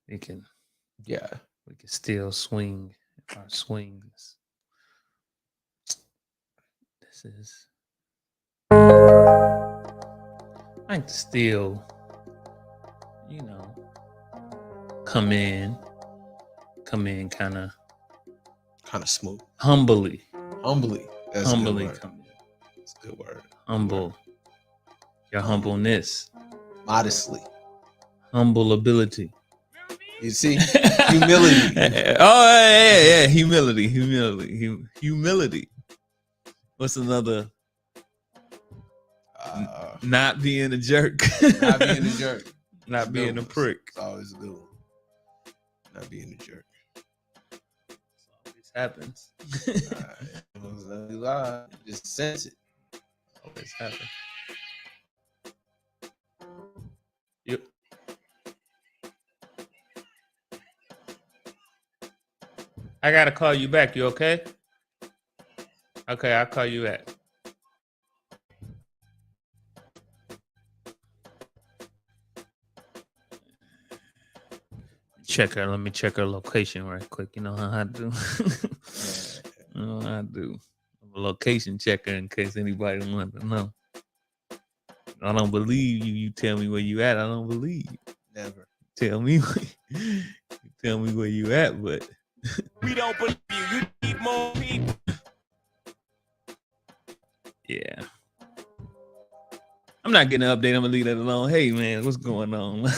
we can Yeah. still swing our swings. This is I like to still, you know, come in, kind of Kind of smooth. humbly, Humbly. That's a good humbly word. come in, That's a good word. humble, your Humble. humbleness, Modestly. humble ability. You see? Humility. Yeah, humility, humility. What's another? Not being a jerk. Not being a jerk. Not being a prick. It's always a good one. Not being a jerk. Always happens. Just sense it. Always happens. Yep. I gotta call you back. You okay? Okay, I'll call you back. Check her. Let me check her location right quick. You know how I do. You know how I do. I'm a location checker in case anybody wants to know. I don't believe you. You tell me where you at. I don't believe you. Never. Tell me. You tell me where you at, but we don't believe you. You need more people. Yeah. I'm not getting an update. I'm gonna leave that alone. Hey man, what's going on?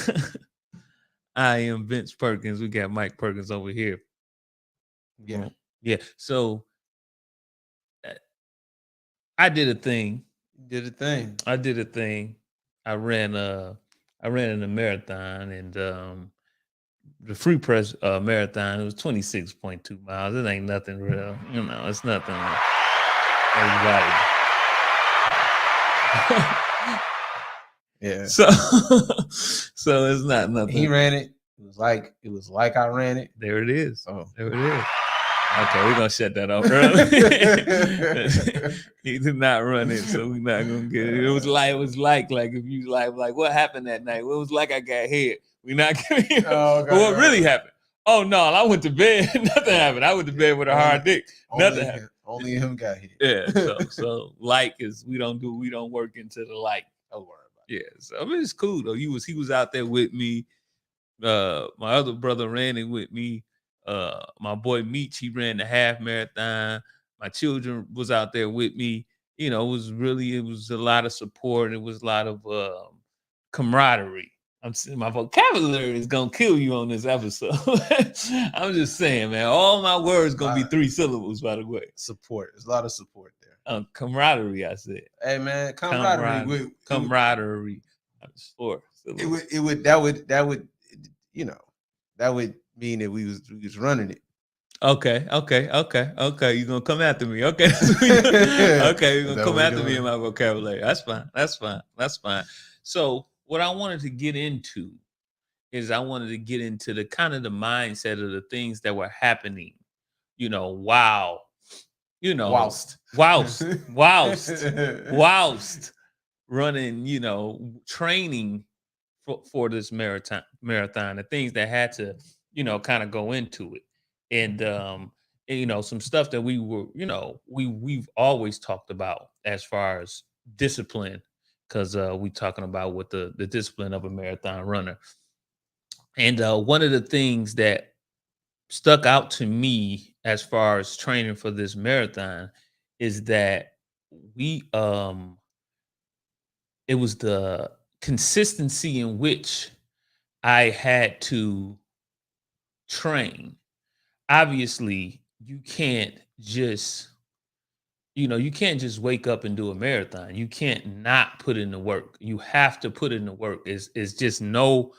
I am Vince Perkins. We got Mike Perkins over here. Yeah. Yeah. So I did a thing. I did a thing. I ran in a marathon, and the free press marathon, it was 26.2 miles. It ain't nothing real. You know, it's nothing like everybody. Yeah. So it's not nothing. He ran it. It was like I ran it. There it is. Oh. There it is. Okay, we're gonna shut that off early. He did not run it, so we're not gonna get it. It was like if you like what happened that night? Well, it was like I got hit. We're not gonna hear what really happened. Oh no, I went to bed. Nothing happened. I went to bed with a hard dick. Nothing happened. Only him got hit. Yeah. So like is we don't work into the like. Don't worry about it. Yeah. So I mean, it's cool though. He was out there with me. My other brother ran it with me. My boy Meech, he ran the half marathon. My children was out there with me. You know, it was a lot of support. It was a lot of camaraderie. I'm saying my vocabulary is gonna kill you on this episode. I'm just saying, man. All my words gonna be 3 syllables, by the way. Support. There's a lot of support there. Camaraderie, I said. Hey man, camaraderie. Camaraderie. That would you know, that would mean that we was running it. Okay. You're gonna come after me. Okay. Okay, you're gonna come after me in my vocabulary. That's fine. So what I wanted to get into is I wanted to get into the kind of the mindset of the things that were happening, whilst running, training for this marathon, the things that had to, kind of go into it. And some stuff that we've always talked about as far as discipline, because we talking about what the discipline of a marathon runner. And one of the things that stuck out to me as far as training for this marathon is that it was the consistency in which I had to train. Obviously, you can't just wake up and do a marathon. You can't not put in the work. You have to put in the work. It's just no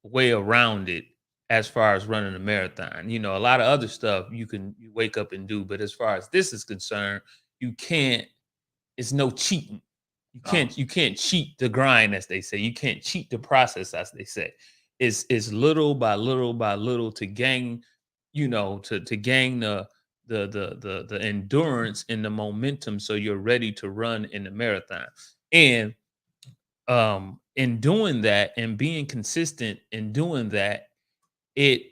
way around it as far as running a marathon. A lot of other stuff you wake up and do, but as far as this is concerned, you can't. It's no cheating. You can't cheat the grind, as they say. You can't cheat the process, as they say. It's little by little by little to gain, to gain the endurance and the momentum, so you're ready to run in the marathon. And in doing that and being consistent in doing that, it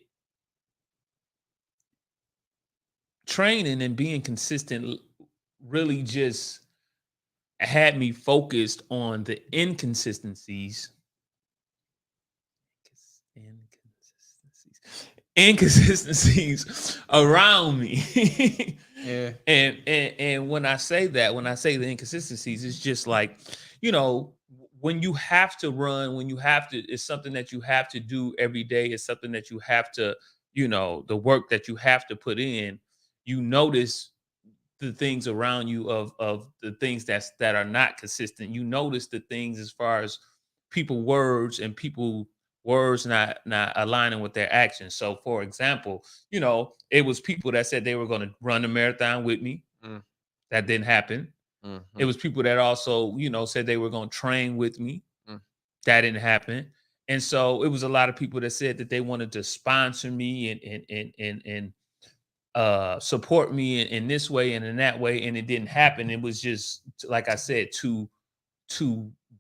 training and being consistent really just had me focused on the inconsistencies around me. Yeah. And when I say that, when I say the inconsistencies, it's just like, when you have to run, when you have to, it's something that you have to do every day. It's something that you have to, the work that you have to put in. You notice the things around you of the things that are not consistent. You notice the things as far as people words not aligning with their actions. So for example, it was people that said they were going to run a marathon with me. Mm. That didn't happen. It was people that also, said they were going to train with me. That didn't happen. And so it was a lot of people that said that they wanted to sponsor me and support me in this way and in that way, and it didn't happen. It was just, like I said, to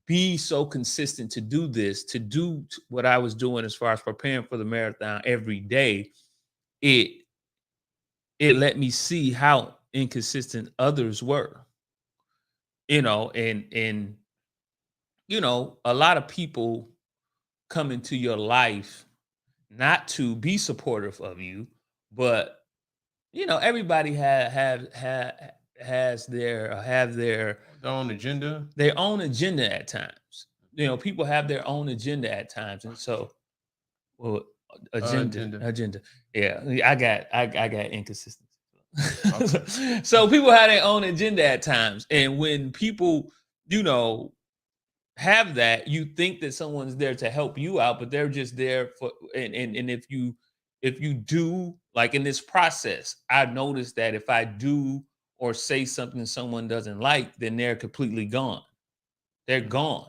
be so consistent, to do this, to do what I was doing as far as preparing for the marathon every day. It let me see how inconsistent others were, and a lot of people come into your life not to be supportive of you, but everybody has their own agenda. their own agenda at times. People have their own agenda at times, and so, well, agenda. Yeah, I got inconsistency. Okay. So people have their own agenda at times, and when people, have that, you think that someone's there to help you out, but they're just there for, and if you do, like in this process, I noticed that if I do or say something someone doesn't like, then they're completely gone. They're gone.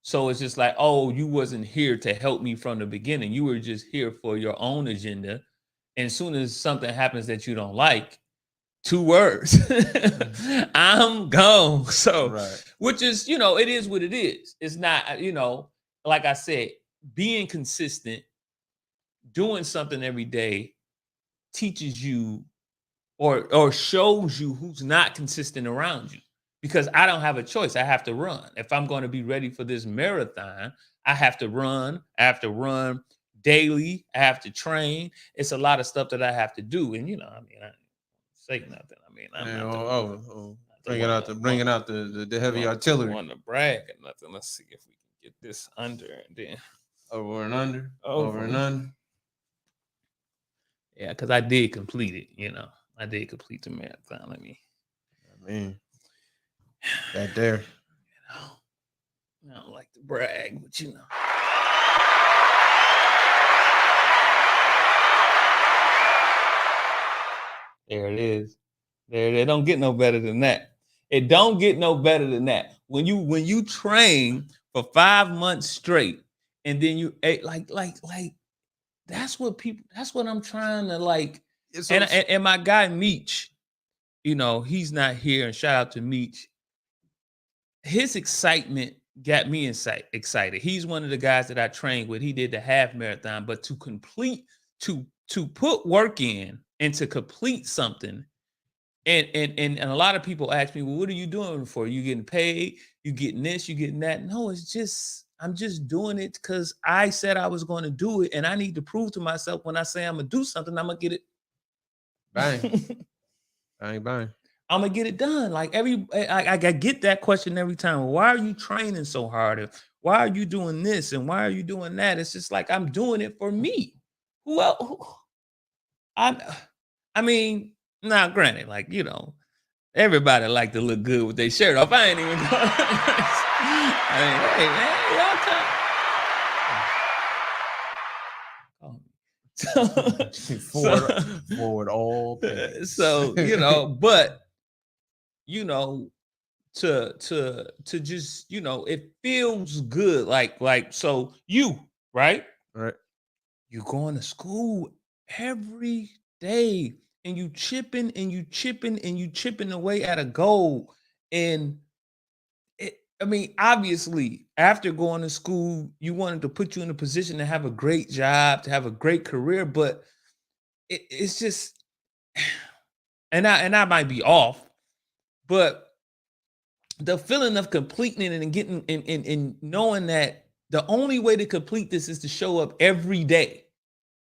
So it's just like, oh, you wasn't here to help me from the beginning. You were just here for your own agenda. And as soon as something happens that you don't like, 2 words, I'm gone. So, Right. which is, it is what it is. It's not, like I said, being consistent, doing something every day teaches you or shows you who's not consistent around you, because I don't have a choice. I have to run. If I'm going to be ready for this marathon, I have to run. I have to run daily. I have to train. It's a lot of stuff that I have to do. And, I don't say nothing. I mean, I'm not bringing out the heavy artillery. Want to brag or nothing. Let's see if we can get this under and then over and under, over and under. Yeah, because I did complete it. I did complete the marathon. I mean, that there. I don't like to brag, but there it is. There, it don't get no better than that. It don't get no better than that. When you train for 5 months straight, and then you like that's what I'm trying to like. And my guy Meech, he's not here. And shout out to Meech. His excitement got me excited. He's one of the guys that I trained with. He did the half marathon, but to put work in and to complete something. And a lot of people ask me, well, what are you doing it for? You getting paid? You getting this? You getting that? No, it's just, I'm just doing it because I said I was going to do it, and I need to prove to myself when I say I'm gonna do something, I'm gonna get it. Bang, bang, bang. I'm gonna get it done. Like I get that question every time. Well, why are you training so hard? And why are you doing this? And why are you doing that? It's just like I'm doing it for me. Who else? I mean. Now, granted, like, everybody like to look good with their shirt off. I ain't even going. Hey, man, y'all forward all pace. So, but to just, it feels good. Like so you, right? Right. You going to school every day. And you chipping and you chipping and you chipping away at a goal. And I mean, obviously, after going to school, you wanted to put you in a position to have a great job, to have a great career, but it's just, and I might be off, but the feeling of completing it and getting and knowing that the only way to complete this is to show up every day.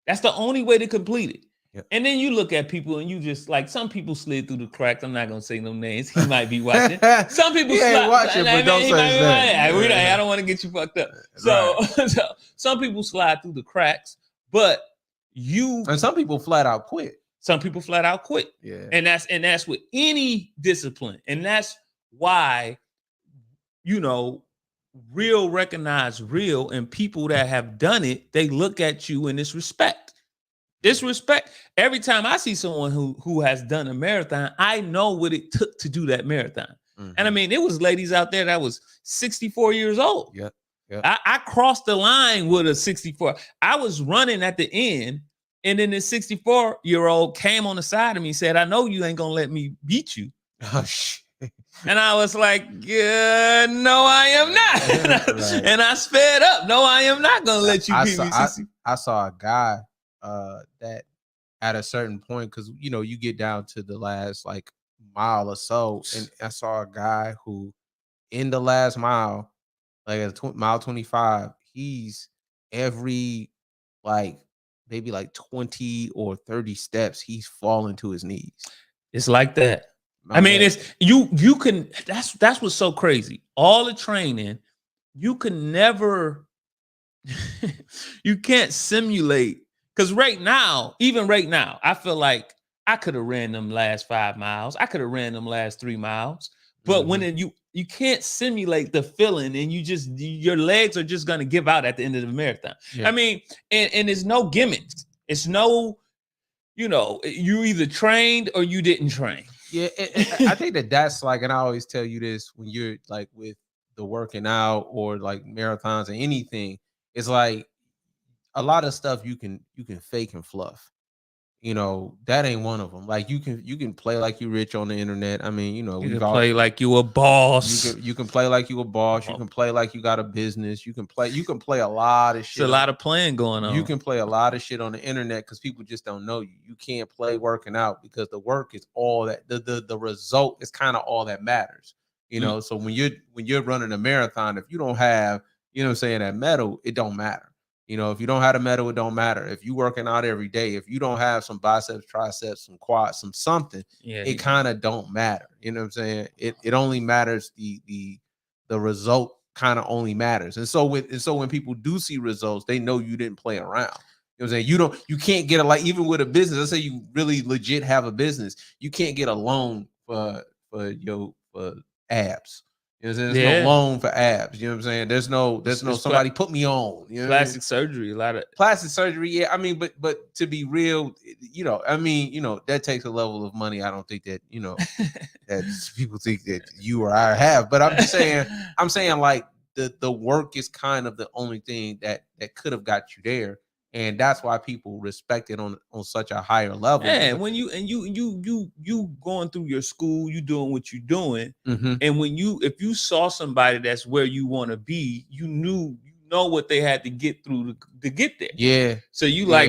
That's the only way to complete it. Yep. And then you look at people and you just like some people slid through the cracks. I'm not gonna say no names. He might be watching. Some people He ain't slide, watching, but don't he say might his be name. watching. Yeah. I don't want to get you fucked up. So, so some people slide through the cracks, but And some people flat out quit. some people flat out quit. Yeah. And that's with any discipline. And that's why, you know, real recognize real, and people that have done it, they look at you in this respect. This respect. Every time I see someone who has done a marathon, I know what it took to do that marathon. Mhm. And I mean, there was ladies out there that was 64 years old. Yep. Yep. I crossed the line with a 64. I was running at the end, and then this 64-year-old came on the side of me and said, "I know you ain't gonna let me beat you." Oh shit. And I was like, yeah, no, I am not. Right. And I sped up. No, I am not gonna let you beat me. I saw a guy that at a certain point, because you know you get down to the last like mile or so, and I saw a guy who in the last mile, like at mile 25, he's every like maybe like 20 or 30 steps, he's falling to his knees. It's like that. My I mean, man. it's you can that's what's so crazy. All the training, you can never you can't simulate, because even right now, I feel like I could have ran them last 5 miles. I could have ran them last 3 miles. But when you can't simulate the feeling, and your legs are just gonna give out at the end of the marathon. Yeah. I mean, and there's no gimmicks. It's no, you either trained or you didn't train. Yeah, I think that's like, and I always tell you this when you're like with the working out or like marathons or anything, it's like a lot of stuff you can fake and fluff. You know, that ain't one of them. Like you can play like you rich on the internet. I mean, you know, You can play like you a boss. you can play like you a boss. You can play like you got a business. You can play a lot of shit. It's a lot of playing going on. You can play a lot of shit on the internet because people just don't know you. You can't play working out because the work is all that the result is kind of all that matters. You know, so when you're running a marathon, if you don't have, you know what I'm saying, that medal, it don't matter. You know, if you don't have a medal, it don't matter. If you working out every day, if you don't have some biceps, triceps, some quads, some something, it kind of don't matter. You know what I'm saying? It only matters the result kind of only matters. And so when people do see results, they know you didn't play around. You know what I'm saying? You can't get even with a business. Let's say you really legit have a business, you can't get a loan for abs. You know what I'm saying? There's no loan for abs. You know what I'm saying? There's no somebody put me on. You know, plastic surgery, a lot of plastic surgery. Yeah, I mean, but to be real, you know, I mean, you know, that takes a level of money. I don't think that, you know, that people think that you or I have. But I'm just saying, like the work is kind of the only thing that could have got you there. And that's why people respect it on such a higher level. Yeah, when you going through your school, you doing what you're doing, mm-hmm. and if you saw somebody that's where you want to be, you know what they had to get through to get there. Yeah. So you I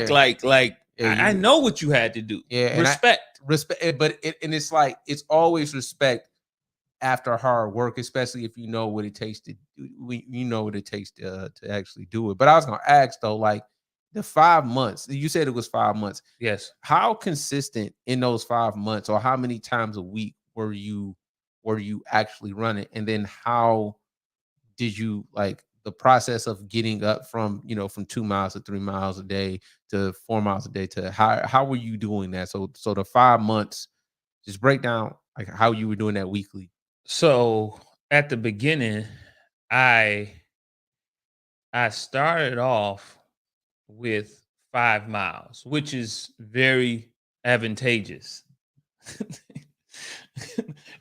know what you had to do. Yeah, respect, but it's like it's always respect after hard work, especially if you know what it takes to actually do it. But I was gonna ask though, like, the 5 months, you said it was 5 months. Yes. How consistent in those 5 months, or how many times a week were you actually running? And then how did you, like, the process of getting up from 2 miles to 3 miles a day to 4 miles a day to how were you doing that? So the 5 months, just break down like how you were doing that weekly. So at the beginning, I started off with 5 miles, which is very advantageous.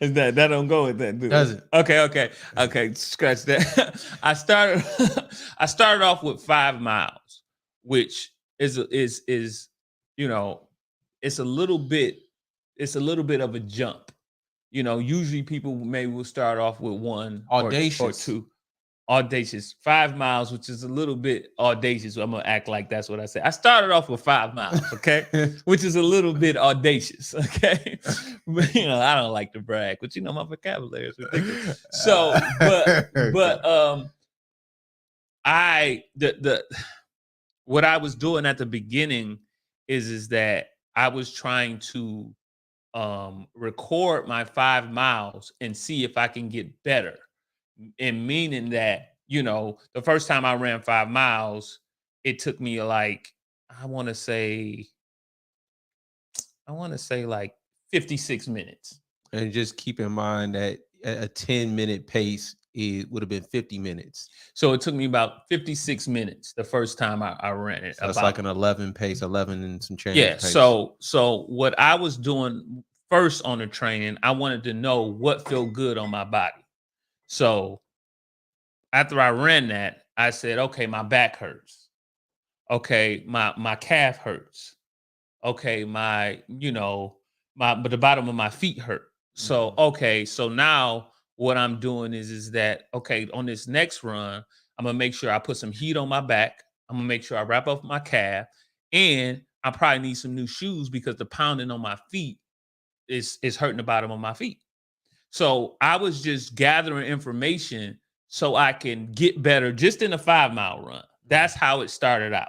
Is that don't go with that, dude? Does it? Okay. Scratch that. I started off with 5 miles, which is it's a little bit of a jump. Usually people maybe will start off with one or Audacious. two. Audacious 5 miles, which is a little bit audacious. So I'm gonna act like that's what I said. I started off with 5 miles, okay, which is a little bit audacious, okay. But, I don't like to brag, but my vocabulary is ridiculous. So, but what I was doing at the beginning is that I was trying to record my 5 miles and see if I can get better. And meaning that, the first time I ran 5 miles, it took me like, I want to say like 56 minutes. And just keep in mind that a 10-minute pace, it would have been 50 minutes. So it took me about 56 minutes the first time I ran it. So it's like an 11 pace, 11 and some change. Yeah. Pace. So what I was doing first on the training, I wanted to know what felt good on my body. So after I ran that, I said, okay, my back hurts. Okay, my calf hurts. Okay, but the bottom of my feet hurt. So, okay, so now what I'm doing is that, okay, on this next run, I'm gonna make sure I put some heat on my back. I'm gonna make sure I wrap up my calf, and I probably need some new shoes because the pounding on my feet is hurting the bottom of my feet. So I was just gathering information so I can get better just in a 5 mile run. That's how it started out.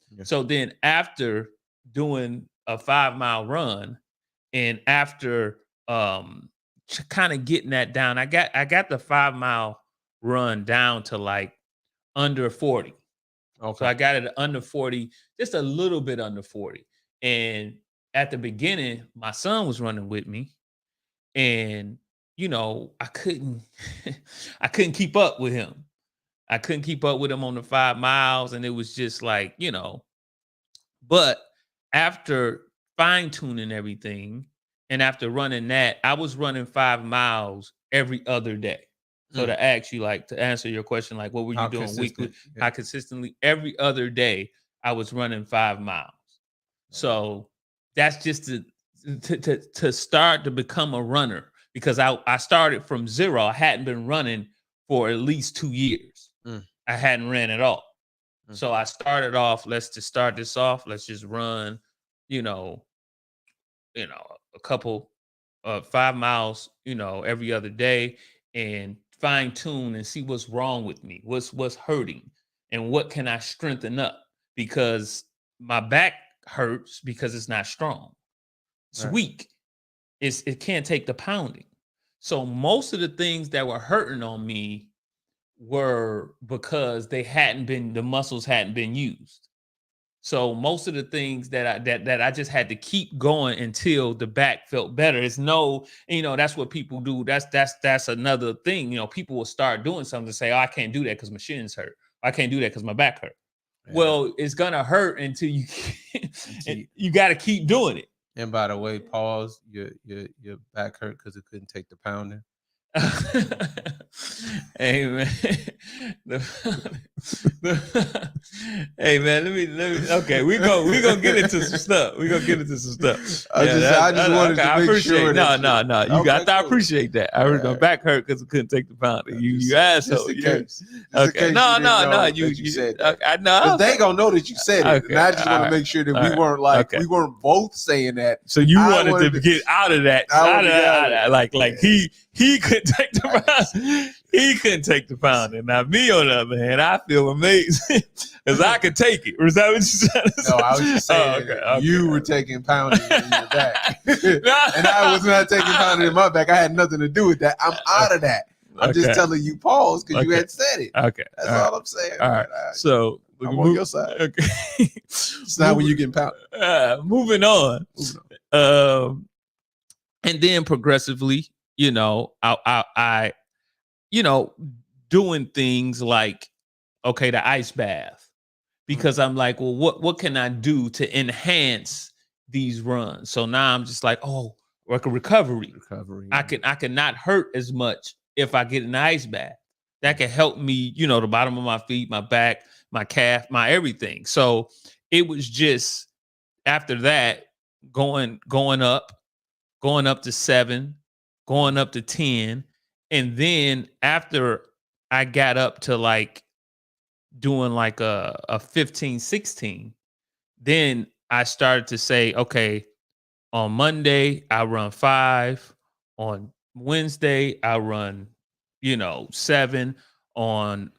Yeah. So then after doing a 5 mile run and after kind of getting that down, I got the 5 mile run down to like under 40. Okay. So I got it under 40, just a little bit under 40. And at the beginning, my son was running with me, and I couldn't keep up with him. I couldn't keep up with him on the 5 miles, and it was just like, but after fine-tuning everything and after running that, I was running 5 miles every other day. So to ask you, like, to answer your question, like, what were you doing weekly? Yeah. How consistently? Every other day, I was running 5 miles. So that's just to start to become a runner, because I started from zero. I hadn't been running for at least 2 years. I hadn't ran at all. So I started off, let's just start this off. Let's just run, a couple 5 miles, every other day, and fine tune and see what's wrong with me, what's hurting, and what can I strengthen up, because my back hurts because it's not strong. It's weak. It can't take the pounding. So most of the things that were hurting on me were because the muscles hadn't been used. So most of the things that I just had to keep going until the back felt better. It's that's what people do. That's another thing. People will start doing something to say, oh, I can't do that because my shins hurt. I can't do that because my back hurt. Yeah. Well, it's gonna hurt until you got to keep doing it. And by the way, pause. Your back hurt because it couldn't take the pounding. Hey man, hey man, let me. Okay, we gonna get into some stuff. I appreciate sure. No. You got to appreciate that. I heard my back hurt because I couldn't take the pounding. You asshole. Okay. No. You said that. I know. They gonna know that you said it. Okay. And I just want to make sure that we weren't both saying that. So you wanted to get out of that. Out of that. Like he couldn't take the pounding. He couldn't take the pounding. Now me, on the other hand, I feel amazing because I could take it. Was that what you said? No, I was just saying you were taking pounding in your back, and I was not taking pounding in my back. I had nothing to do with that. I'm out of that. I'm just telling you, pause, because you had said it. Okay, that's all I'm saying. All right, so I'm on your side. Okay, it's not when you get pounded. Moving on. And then progressively, I doing things like, okay, the ice bath, because I'm like, well, what can I do to enhance these runs? So now I'm just like, oh, like a recovery. I can not hurt as much if I get an ice bath. That can help me, the bottom of my feet, my back, my calf, my everything. So it was just after that going up to 7, going up to 10. And then after I got up to like doing like a 15, 16, then I started to say, okay, on Monday, I run 5. On Wednesday, I run, 7. On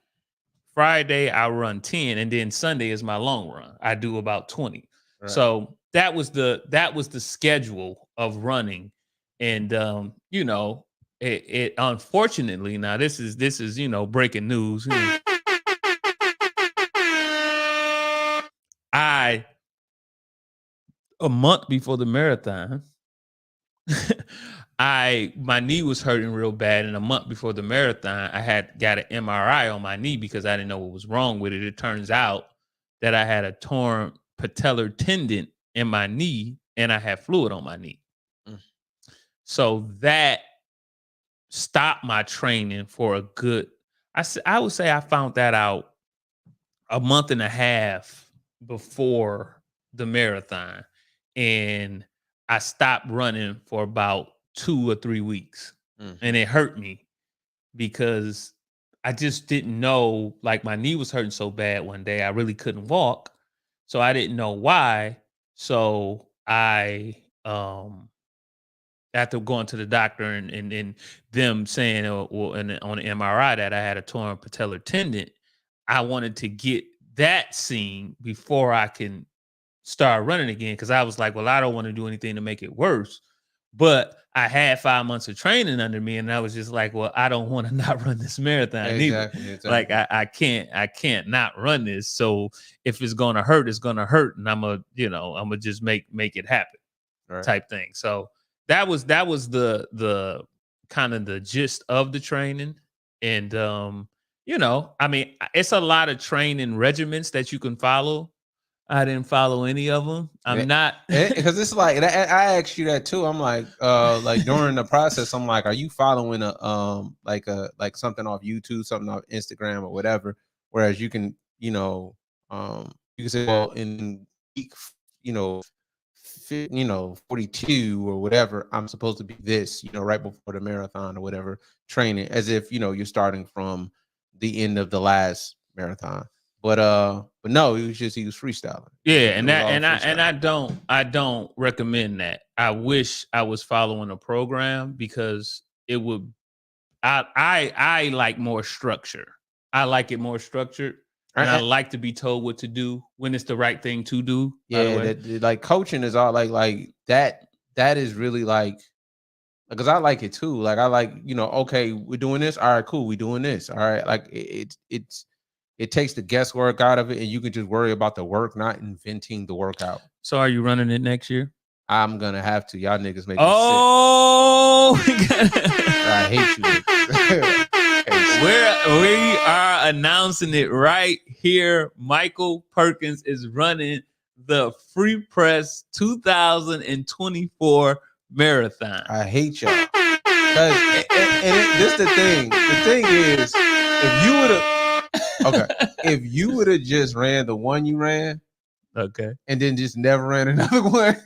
Friday, I run 10. And then Sunday is my long run. I do about 20. Right. So that was the schedule of running. And it unfortunately, now this is breaking news. A month before the marathon, my knee was hurting real bad, and a month before the marathon, I had got an MRI on my knee because I didn't know what was wrong with it. It turns out that I had a torn patellar tendon in my knee, and I had fluid on my knee. So that stopped my training for a good. I would say I found that out a month and a half before the marathon, and I stopped running for about 2 or 3 weeks. And it hurt me because I just didn't know, like my knee was hurting so bad one day, I really couldn't walk. So I didn't know why. So I, after going to the doctor and them saying, on the MRI that I had a torn patellar tendon, I wanted to get that seen before I can start running again. Cause I was like, well, I don't want to do anything to make it worse. But I had 5 months of training under me, and I was just like, well, I don't want to not run this marathon either. Exactly. Like I can't not run this. So if it's gonna hurt, it's gonna hurt, and I'm gonna just make it happen, Right. type thing. So that was the kind of the gist of the training. And I mean, it's a lot of training regimens that you can follow. I didn't follow any of them. I'm not, because it's like I asked you that too. I'm like during the process, I'm like, are you following like something off YouTube, something off Instagram or whatever? Whereas you can, you can say, well, in week, 42 or whatever, I'm supposed to be this, right before the marathon or whatever, training as if you're starting from the end of the last marathon. But no, he was freestyling. Yeah, and I don't recommend that. I wish I was following a program because it would. I like more structure. I like it more structured, and I like to be told what to do when it's the right thing to do. Yeah, like coaching is all like that. That is really like, because I like it too. Like I like, okay, we're doing this. All right, cool. We're doing this. All right, like it takes the guesswork out of it, and you can just worry about the work, not inventing the workout. So are you running it next year? I'm gonna have to. Y'all niggas make me sick. I hate you. We are announcing it right here. Michael Perkins is running the Free Press 2024 marathon. I hate y'all. This the thing. The thing is, if you would have. Okay, if you would have just ran the one you ran, okay, and then just never ran another one,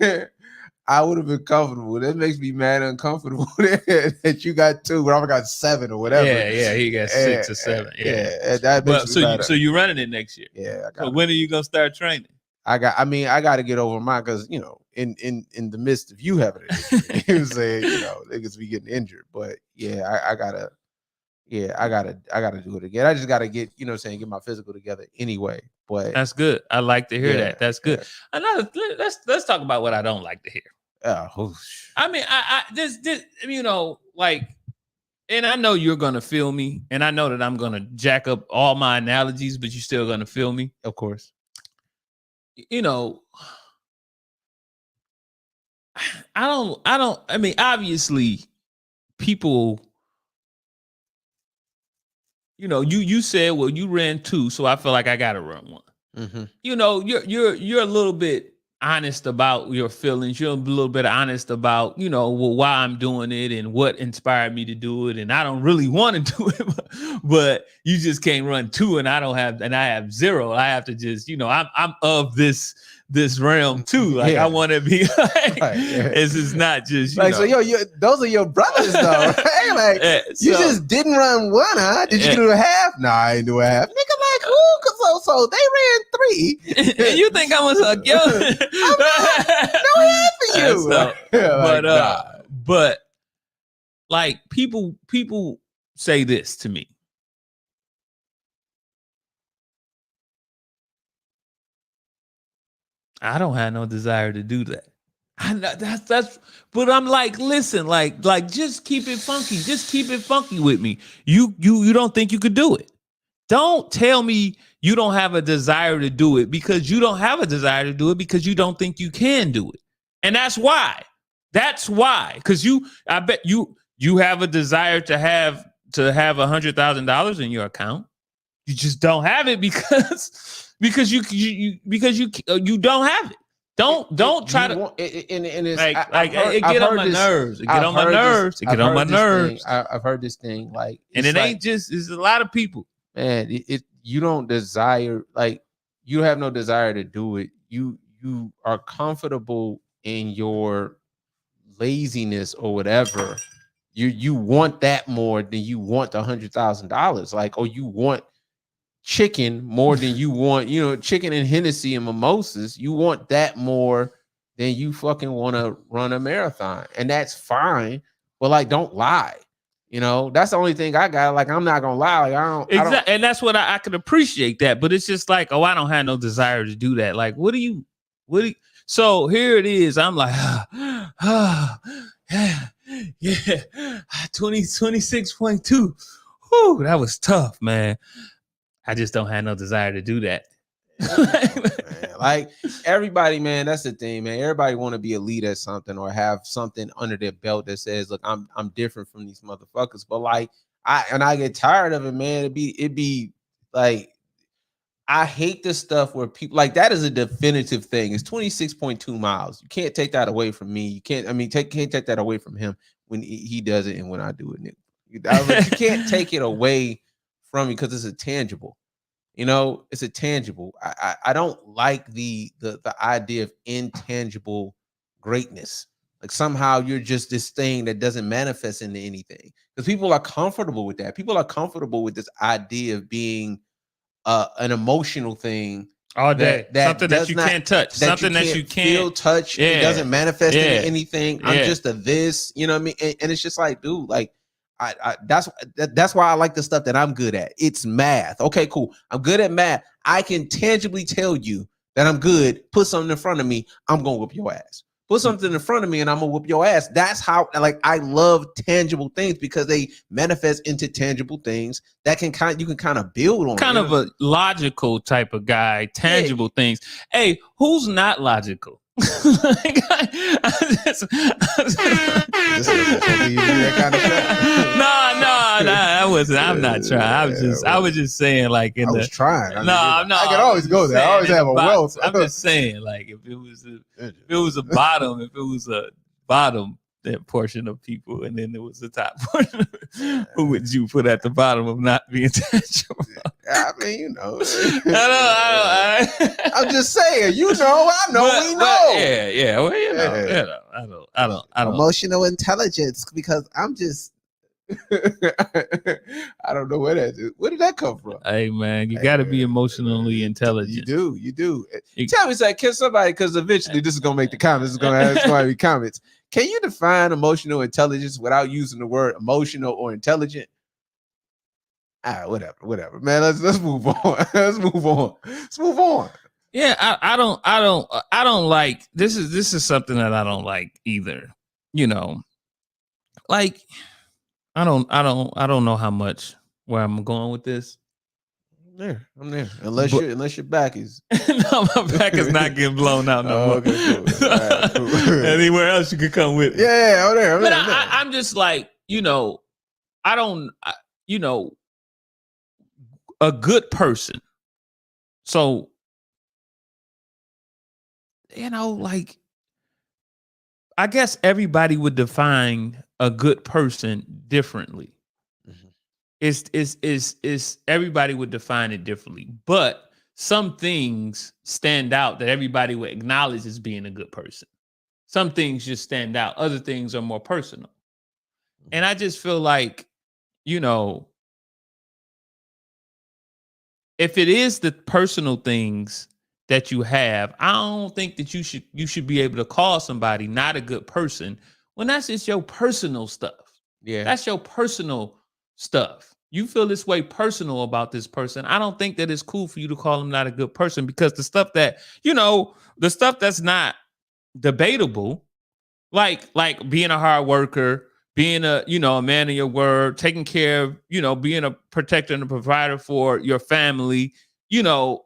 I would have been comfortable. That makes me mad uncomfortable that you got 2, but I got 7 or whatever. Yeah, he got 6 or 7. Yeah, that makes me mad. So you running it next year? Yeah. So when are you gonna start training? I got to get over mine because in the midst of you having it, he was saying niggas be getting injured, but yeah, I gotta do it again. I just gotta get get my physical together anyway. But that's good. I like to hear that. That's good. Another, let's talk about what I don't like to hear. I mean, I this like, and I know you're gonna feel me, and I know that I'm gonna jack up all my analogies, but you're still gonna feel me, of course. I mean, obviously, people. You said, well, you ran 2, so I feel like I gotta run 1. Mm-hmm. You're a little bit honest about your feelings. You're a little bit honest about, why I'm doing it and what inspired me to do it. And I don't really want to do it, but you just can't run 2 and I have 0. I have to just, I'm of this realm too. Like I want to be like, this is not just like, so those are your brothers though, right? Like you just didn't run 1, huh? Did you do a half? No, I ain't do a half. Nigga, like who? So they ran 3. And you think I was a yo? No half for you. But like people say this to me. I don't have no desire to do that. I know that's but I'm like, listen, like just keep it funky. Just keep it funky with me. You don't think you could do it. Don't tell me you don't have a desire to do it, because you don't have a desire to do it because you don't think you can do it. And that's why. That's why. Because I bet you have a desire to have $100,000 in your account. You just don't have it because you don't have it. Don't try to. And it's it get on my nerves. It get on my nerves. It get on my nerves. I've heard this thing like, and it ain't just. It's a lot of people. Man, you don't desire, like, you have no desire to do it. You are comfortable in your laziness or whatever. You want that more than you want the $100,000. Like, or you want chicken more than you want, chicken and Hennessy and mimosas. You want that more than you fucking want to run a marathon. And that's fine. But like, don't lie. That's the only thing I got. Like, I'm not gonna lie. Like, I don't. And that's what I could appreciate that. But it's just like, I don't have no desire to do that. Like, what do you? So here it is. I'm like, yeah, 26.2. Whew, that was tough, man. I just don't have no desire to do that. Like, everybody, man, that's the thing, man. Everybody want to be elite at something or have something under their belt that says, look, I'm different from these motherfuckers. But like, I get tired of it, man. It'd be like, I hate the stuff where people, like, that is a definitive thing. It's 26.2 miles. You can't take that away from me. You can't take that away from him when he does it and when I do it. You can't take it away from me because it's a tangible. It's a tangible. I don't like the idea of intangible greatness. Like, somehow you're just this thing that doesn't manifest into anything, because people are comfortable with that. People are comfortable with this idea of being an emotional thing all day, something that you can't touch, something that you can't feel, touch. It doesn't manifest into anything. I'm just a this, you know what I mean? And it's just like, dude, like, that's why I like the stuff that I'm good at. It's math. Okay, cool. I'm good at math. I can tangibly tell you that I'm good. Put something in front of me, I'm gonna whoop your ass. Put something in front of me and I'm gonna whoop your ass. That's how, like, I love tangible things, because they manifest into tangible things that you can kind of build on. Kind of a logical type of guy, tangible things. Hey, who's not logical? Like, I wasn't. I'm not trying. I was just saying, like, I can always go there. I always have a wealth. I'm just saying, like, if it was a bottom that portion of people, and then there was the top portion, who would you put at the bottom of not being tangible? I mean, I'm just saying, I know, we know. Yeah. Well, I don't. Emotional intelligence, because I'm just. I don't know where that is. Where did that come from? Hey, man, you got to be emotionally intelligent. You do. Tell me, can somebody, because eventually this is gonna make the comments. It's gonna be comments. Can you define emotional intelligence without using the word emotional or intelligent? Whatever, man. Let's move on. Let's move on. Yeah, I don't like this. Is something that I don't like either. Like, I don't know how much where I'm going with this. I'm there. Unless your back is. No, my back is not getting blown out no more. Okay, cool. All right, cool. Anywhere else you could come with me. Yeah, I'm there. I'm just like, I don't, a good person. So you know, like, I guess everybody would define a good person differently. Mhm. It's everybody would define it differently, but some things stand out that everybody would acknowledge as being a good person. Some things just stand out. Other things are more personal. And I just feel like, you know, if it is the personal things that you have, I don't think that you should be able to call somebody not a good person when that's just your personal stuff. Yeah. That's your personal stuff. You feel this way personal about this person. I don't think that it's cool for you to call them not a good person, because the stuff that, you know, the stuff that's not debatable, like being a hard worker, being a, you know, a man of your word, taking care of, you know, being a protector and a provider for your family, you know,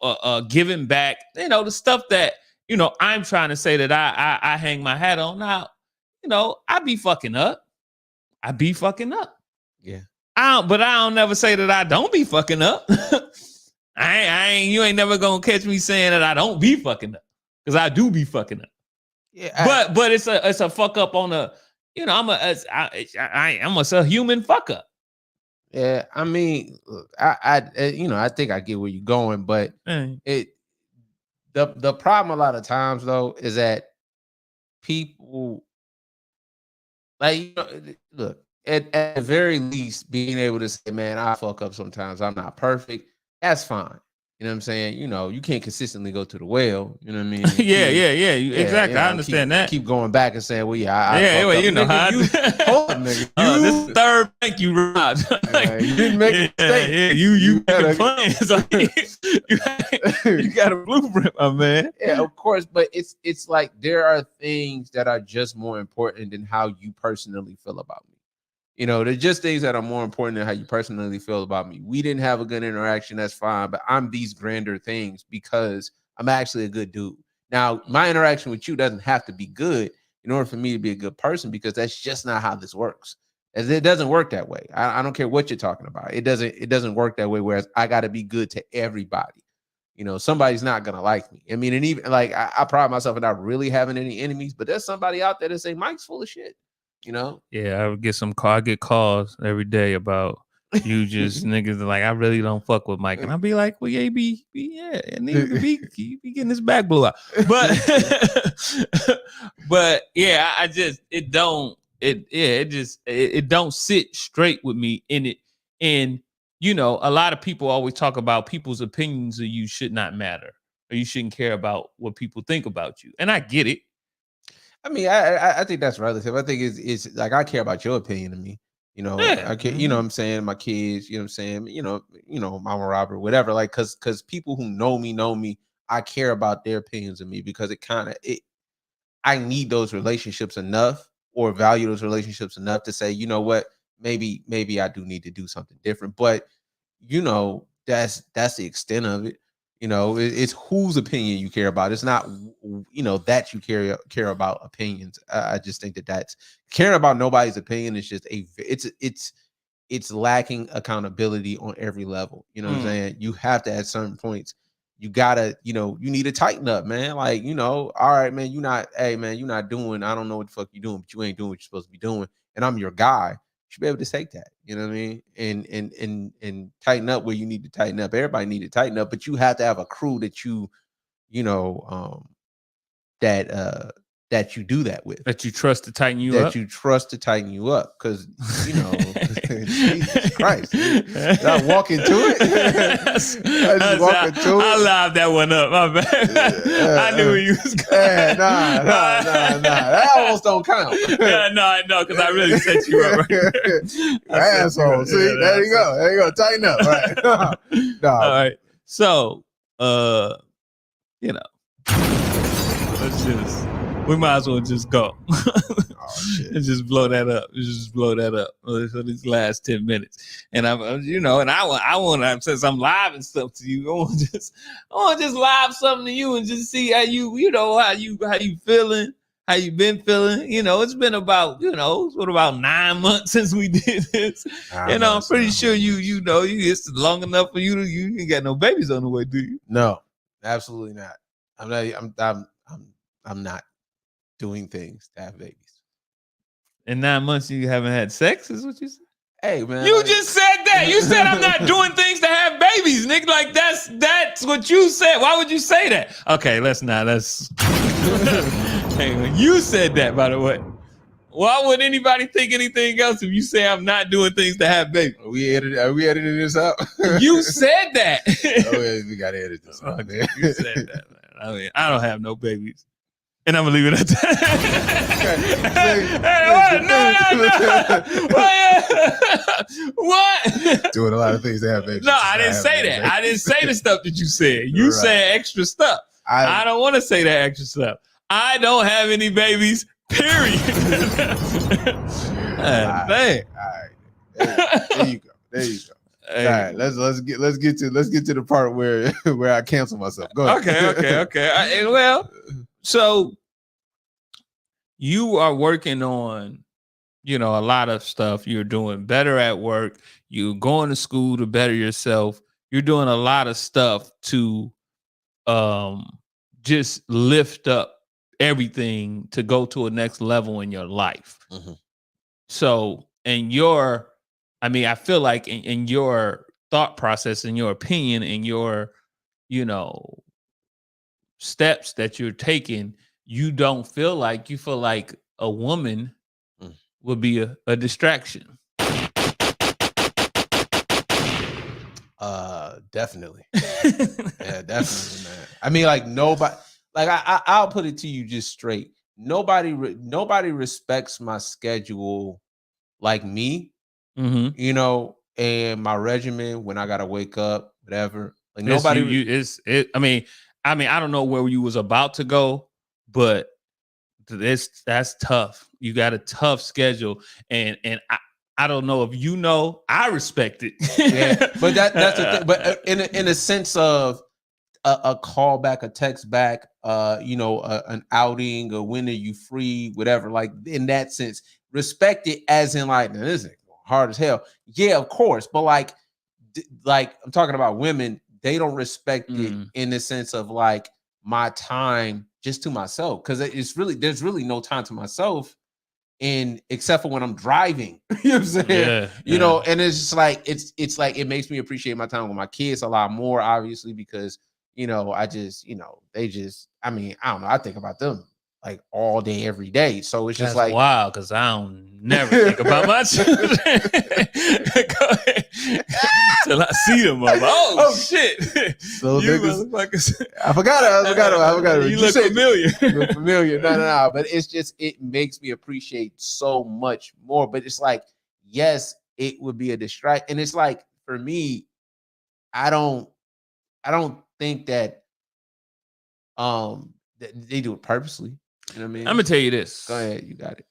giving back, you know, the stuff that, you know, I'm trying to say that I hang my hat on. Now, you know, I be fucking up. I be fucking up. Yeah. But I don't never say that I don't be fucking up. I ain't, you ain't never gonna catch me saying that I don't be fucking up, because I do be fucking up. Yeah. But it's a fuck up on a, you know, I'm a human fuck up. Yeah. I mean, look, you know, I think I get where you're going, but the problem a lot of times though is that people, like, you know, look, at the very least, being able to say, man, I fuck up sometimes. I'm not perfect. That's fine. You know what I'm saying? You know, you can't consistently go to the well. You know what I mean? Yeah. Exactly. You know, I understand that. Keep going back and saying, well, yeah, Well, you know how. Hold on, nigga. This is third bank you robbed. You didn't make a mistake. Yeah, you had plans. You got a blueprint, my man. Yeah, of course, but it's like there are things that are just more important than how you personally feel about me. You know, there's just things that are more important than how you personally feel about me. We didn't have a good interaction, that's fine, but I'm these grander things because I'm actually a good dude. Now, my interaction with you doesn't have to be good in order for me to be a good person, because that's just not how this works. As it doesn't work that way. I don't care what you're talking about. It doesn't work that way. Whereas I got to be good to everybody. You know, somebody's not gonna like me. I mean, and even like I pride myself in not really having any enemies, but there's somebody out there that say Mike's full of shit. You know? Yeah, I would get I get calls every day about you just niggas like, I really don't fuck with Mike. And I'll be like, well, yeah, nigga be getting his back blew out. But yeah, it don't sit straight with me in it. And you know, a lot of people always talk about people's opinions of you should not matter, or you shouldn't care about what people think about you. And I get it. I mean, I think that's relative. I think it's like I care about your opinion of me. You know, Yeah. I care, you know what I'm saying, my kids, you know what I'm saying, you know, Mama Robert, whatever. Like, cause people who know me, I care about their opinions of me, because I need those relationships enough, or value those relationships enough to say, you know what, maybe I do need to do something different. But you know, that's the extent of it. You know, it's whose opinion you care about. It's not, you know, that you care about opinions. I just think that's caring about nobody's opinion is just it's lacking accountability on every level. You know what I'm saying? You have to, at certain points, you gotta, you know, you need to tighten up, man. Like, you know, all right, man, hey man, you're not doing, I don't know what the fuck you're doing, but you ain't doing what you're supposed to be doing. And I'm your guy. You should be able to take that, you know what I mean? And tighten up where you need to tighten up. Everybody need to tighten up, but you have to have a crew that you know, that you do that with. That you trust to tighten you up. That you trust to tighten you up. Cause you know, Jesus Christ. Did I walk into it? I lobbed that one up. My bad. I knew where you was going. Nah. That almost don't count. No, because I really set you up. Right? Asshole. See, there you go. There you go. Tighten up. Right. No. All right. So, you know, we might as well just go. And just blow that up. For these last 10 minutes. And I'm, you know, and I want to, since I'm live and stuff to you, I want to just live something to you and just see how you know, how you feeling, how you been feeling. You know, it's been about, you know, it's been about 9 months since we did this. And I'm pretty sure you know, it's long enough for you ain't got no babies on the way, do you? No, absolutely not. I'm not doing things to have babies. In 9 months, you haven't had sex, is what you said? Hey man, You just said that. You said I'm not doing things to have babies, nigga. Like that's what you said. Why would you say that? Okay, let's not. Let's. Hey, when you said that, by the way. Why would anybody think anything else if you say I'm not doing things to have babies? Are we editing this out? You said that. Oh yeah, we gotta edit this out, man. You said that, man. I mean, I don't have no babies. And I'm gonna leave it at that. Hey, what? Doing a lot of things to have babies. No, I didn't say that. I didn't say the stuff that you said. You said extra stuff. I don't want to say that extra stuff. I don't have any babies. Period. All right. There you go. Hey. All right, let's get to the part where I cancel myself. Go ahead. Okay. Well, so you are working on, a lot of stuff. You're doing better at work. You're going to school to better yourself. You're doing a lot of stuff to just lift up everything to go to a next level in your life. Mm-hmm. So, I feel like in your thought process, in your opinion, in your, steps that you're taking, you feel like a woman would be a distraction. Definitely. Yeah, definitely, man. I mean, like nobody, like I'll put it to you just straight. Nobody respects my schedule like me. Mm-hmm. And my regimen when I gotta wake up, whatever. Like It's nobody. I don't know where you was about to go, but that's tough. You got a tough schedule, and I don't know if I respect it. Yeah, but that's the thing. But in a sense of a call back, a text back, an outing, or when are you free, whatever. Like in that sense, respect it as in like, now, this is hard as hell. Yeah, of course, but like I'm talking about women, they don't respect it in the sense of like my time just to myself, because there's really no time to myself, except for when I'm driving. You know what I'm saying? Yeah. And it's just like it's like it makes me appreciate my time with my kids a lot more, obviously, because I just I don't know, I think about them like all day, every day. So it's just like wow, because I don't never think about my children. Go ahead. Till I see them. I'm like, oh shit. So you niggas, motherfuckers. I forgot it. You look familiar. Look familiar. No. But it's just, it makes me appreciate so much more. But it's like, yes, it would be a distract. And it's like, for me, I don't think that they do it purposely. You know what I mean? I'm gonna tell you this. Go ahead, you got it.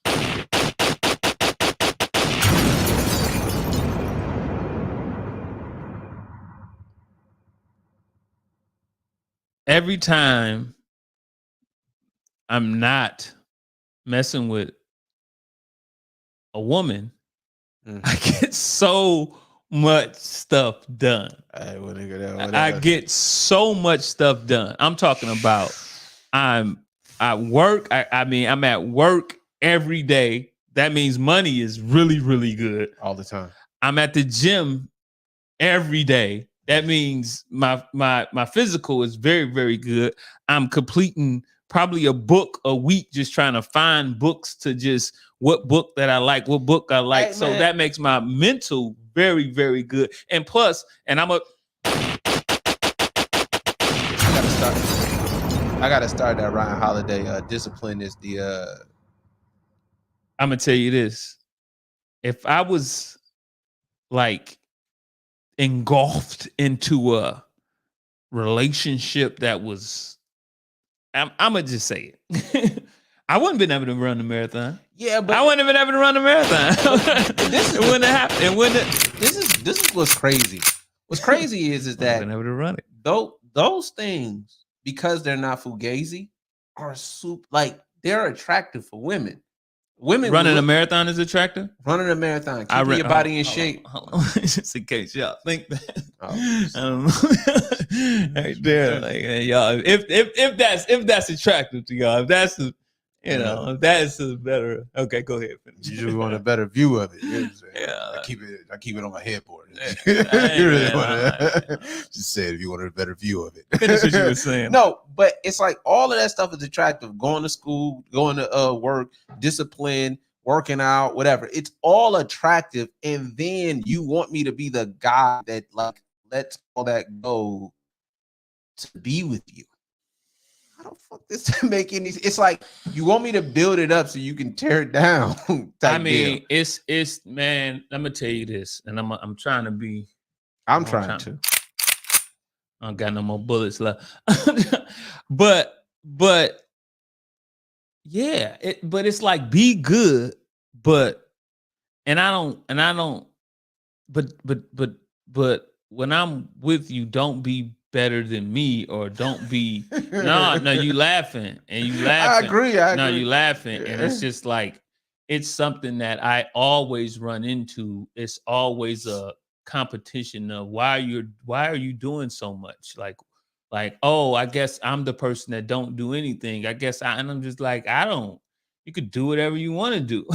Every time I'm not messing with a woman, I get so much stuff done. I get so much stuff done. I'm talking about I'm at work. I'm at work every day. That means money is really, really good. All the time. I'm at the gym every day. That means my physical is very, very good. I'm completing probably a book a week, just trying to find books to just what book that I like, what book I like. Hey, so that makes my mental very, very good. And plus, I gotta start that Ryan Holiday. Discipline is the. I'm gonna tell you this: if I was like engulfed into a relationship that was, I'm gonna just say it. I wouldn't been able to run the marathon. Yeah, but I wouldn't have been able to run the marathon. It wouldn't have happened. This is what's crazy. What's crazy is that been able to run it. Those things, because they're not fugazi, are super, like, they're attractive for women. Women running a marathon is attractive. Running a marathon, keeping your body in shape. Hold on. Just in case y'all think that. Oh, I don't know. right there. Like, y'all, if that's attractive to y'all, if that's the, if that's a better. Okay, go ahead. Finish. You just want a better view of it. You know what I'm saying? Yeah. I keep it on my headboard. I Just say it if you want a better view of it. Finish what you were saying. No, but it's like all of that stuff is attractive. Going to school, going to work, discipline, working out, whatever. It's all attractive. And then you want me to be the guy that like lets all that go to be with you. How the fuck this make any? It's like you want me to build it up so you can tear it down. I mean, it's man. I'm gonna tell you this, and I'm trying to be. I'm trying to. I don't got no more bullets left. but yeah, but it's like be good, but when I'm with you, don't be better than me, or don't be no, you laughing and you laughing. I agree. No, you laughing, and it's just like it's something that I always run into. It's always a competition of why are you doing so much? Like, oh, I guess I'm the person that don't do anything. And I'm just like, you could do whatever you want to do.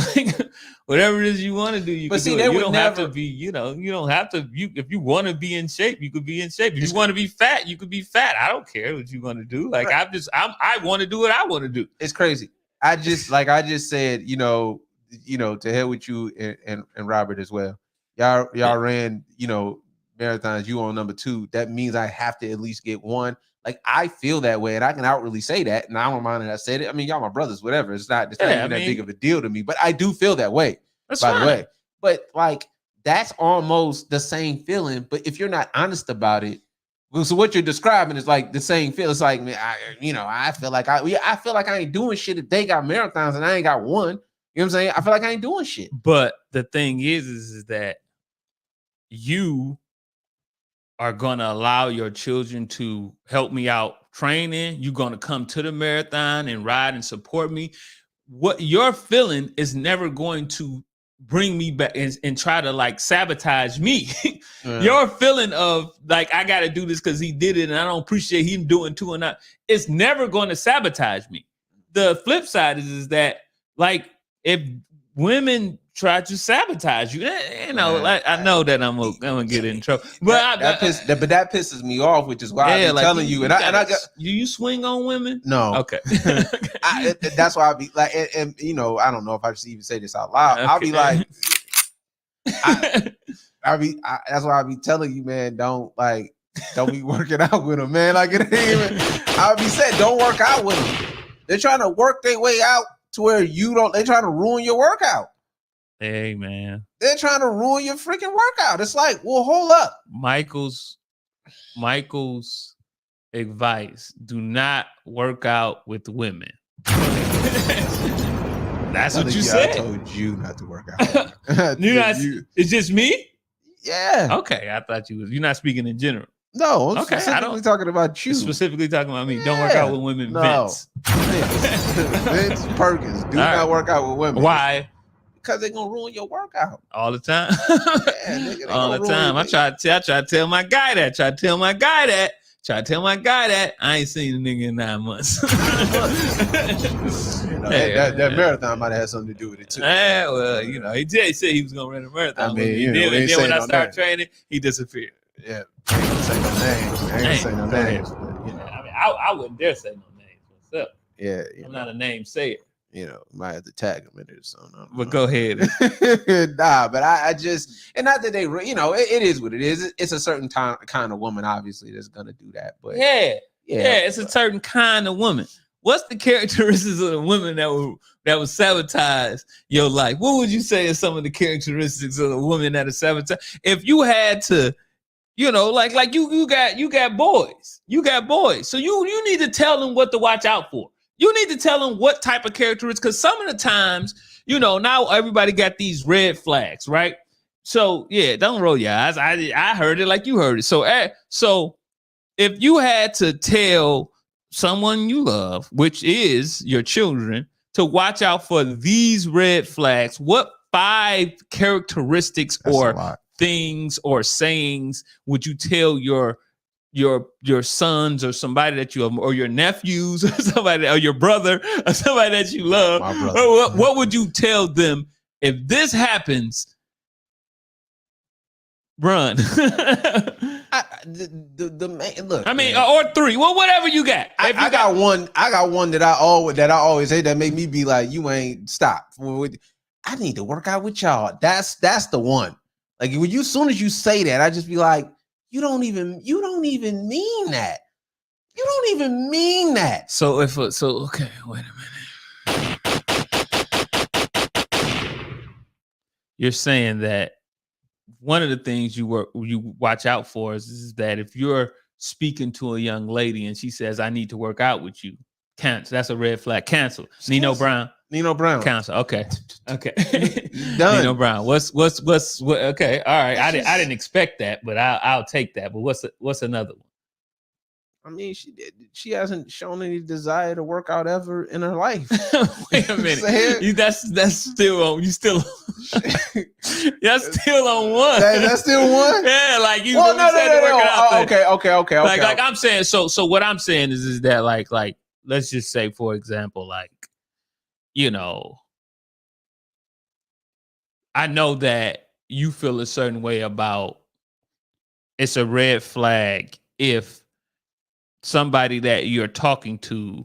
Whatever it is you want to do, you can do it. You don't have to be, you don't have to, if you want to be in shape, you could be in shape. If you want to be fat, you could be fat. I don't care what you want to do. Like, right. I want to do what I want to do. It's crazy. I just said, to hell with you and Robert as well. Y'all ran, marathons, you on number 2. That means I have to at least get one. Like, I feel that way, and I can outwardly say that, and I don't mind that I said it. I mean, y'all my brothers, whatever. It's not even that big of a deal to me, but I do feel that way, by the way. But, like, that's almost the same feeling, but if you're not honest about it, so what you're describing is like the same feel. It's like, man, I feel like I ain't doing shit if they got marathons and I ain't got one. You know what I'm saying? I feel like I ain't doing shit. But the thing is that you are going to allow your children to help me out training. You're going to come to the marathon and ride and support me. What you're feeling is never going to bring me back and try to like sabotage me. Your feeling of like, I got to do this because he did it and I don't appreciate him doing too or not. It's never going to sabotage me. The flip side is that like, if women try to sabotage you, like, I know that I'm gonna get in trouble. But that pisses me off, which is why I'm telling you. You swing on women? No. Okay. That's why I'll be like, and I don't know if I should even say this out loud. Okay. I'll be like, that's why I'll be telling you, man, don't be working out with them, man. Like, it ain't even. I'll be saying, don't work out with them. They're trying to work their way out to where they're trying to ruin your workout. Hey, man. They're trying to ruin your freaking workout. It's like, well, hold up. Michael's advice: do not work out with women. That's what you said. I told you not to work out. It's just me? Yeah. Okay. I thought you're not speaking in general. No, I'm specifically talking about you. Specifically talking about me. Yeah. Don't work out with women. No. Vince Perkins. Do not work out with women. Why? Because they're gonna ruin your workout all the time. Yeah, nigga, all the time. I try to tell my guy that. I ain't seen a nigga in 9 months. That marathon might have had something to do with it too. Yeah, well, he said he was gonna run a marathon. I mean, then when I started training, he disappeared. Yeah, I ain't gonna say no names. But, I mean, I wouldn't dare say no names myself. Yeah, I'm not a name sayer. Might have to tag them in it or something. But go ahead. Nah, but I just, and not that they, it is what it is. It's a certain kind of woman, obviously, that's gonna do that. But yeah, it's a certain kind of woman. What's the characteristics of the woman that would sabotage your life? What would you say is some of the characteristics of the woman that is sabotage? If you had to, you got boys, so you need to tell them what to watch out for. You need to tell them what type of characteristics, because some of the times, now everybody got these red flags, right? So yeah, don't roll your eyes. I heard it like you heard it. So if you had to tell someone you love, which is your children, to watch out for these red flags, what 5 characteristics or things or sayings would you tell your your sons or somebody that you have, or your nephews or somebody, or your brother or somebody that you love, My brother. what would you tell them if this happens? Run. The man, look. I mean, man, or 3. Well, whatever you got. I got one that I always say that make me be like, you ain't stop. I need to work out with y'all. That's the one. Like when you, as soon as you say that, I just be like, you don't even mean that. You don't even mean that. So okay, wait a minute. You're saying that one of the things you watch out for is that if you're speaking to a young lady and she says, I need to work out with you, cancel. That's a red flag. Cancel. Nino Brown. Cancel. Okay. Done. Nino Brown. What? Okay. All right. I didn't expect that, but I'll take that. But what's another one? I mean, she hasn't shown any desire to work out ever in her life. Wait a minute. That's still on. You still. That's still on one. That's still one. Yeah, like you. Well, no. Okay. Like I'm saying. So what I'm saying is that like let's just say, for example, like, you know, I know that you feel a certain way about. It's a red flag if somebody that you're talking to